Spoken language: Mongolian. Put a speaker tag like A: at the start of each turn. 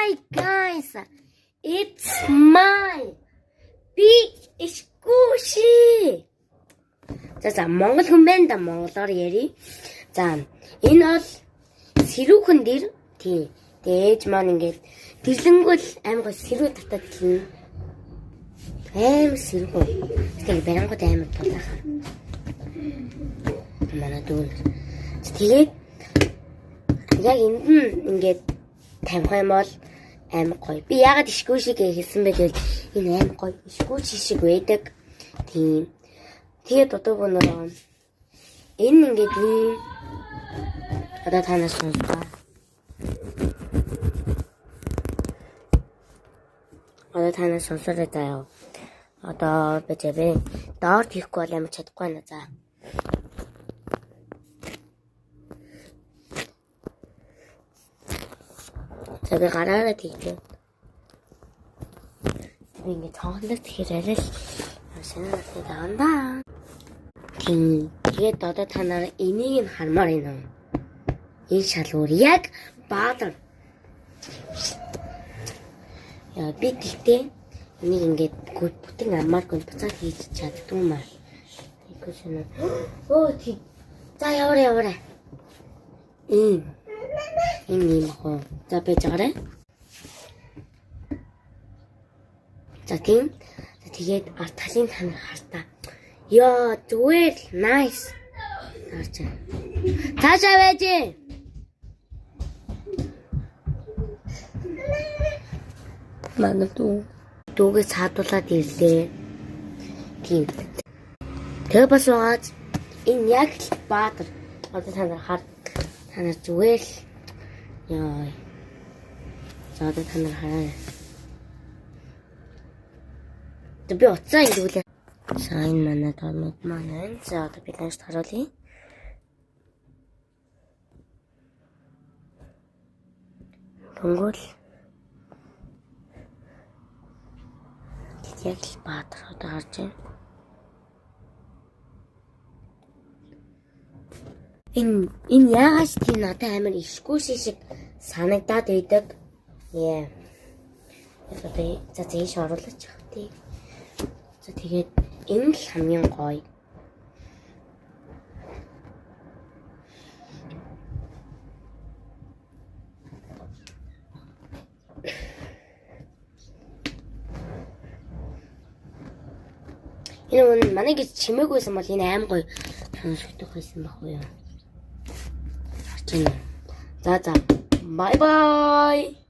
A: Hi guys, it's my big squishy. За Монгол хүн байна да, монголоор ярий. За энэ бол сэрүүхэн дэр тий. Дээж маань ингээд тэрлэнгүүл аим гоо сэрүү татаад тийм аим сэрүү. Тэгээд барангууд аим тулахаар. Манай дүүн. Тэгээд яг энд нь ингээд тавих юм бол аим гоё. Би ягаад ишгүүшиг хэлсэн бэ гэвэл энэ аим гоё ишгүүч шиг байдаг. Тийм. Тэгээд одоо нөгөө энэ ингээд ийм одоо танаас сонсоо. Одоо танаас сонсороо заяа. Одоо бэжээ доор хийхгүй бол ямар чадахгүй байна за. Тэгээ гараараа тийгтэй. Би ингээд тоонлог тэгэхээр арай л санаатай даандаа. Тэгээд одоо та нараа энийг нь хармаар байна. Энэ шалгуур яг баатар. Яа би тэгтээ энийг ингээд бүтэн аммааргүй буцаад хийж чаддгүй маа. Ийггүй шинэ. Оо тий. За яваарай. Энэ юм хоо. За байж байгаарай. За тийм. Тэгээд талын тань хартаа. Яа, зүгээр nice. Харж. Таашаа байж. Манай дүүгээ цаадуулаад ирлээ. Тийм. Тэгээ бас уугаад энэ яг л баатар. Одоо танаар зүгээр л яа. За одоо танаар хараа. Би уцаа ингэвлээ. За энэ манай томод маань. За одоо би ланч харуулъя. Тэнгүүл яг л баатар одоо харж байна. Энэ яагаад тийм надад амар ишгүй шиг санагдаад байдаг. Яа. Одоо за зээш оруулаач тий. За тэгээд энэ л хамгийн гоё. Энэ манай гэж чимээгүйсэн бол энэ аим гоё сонсогдох байсан байхгүй юу? За бай бай.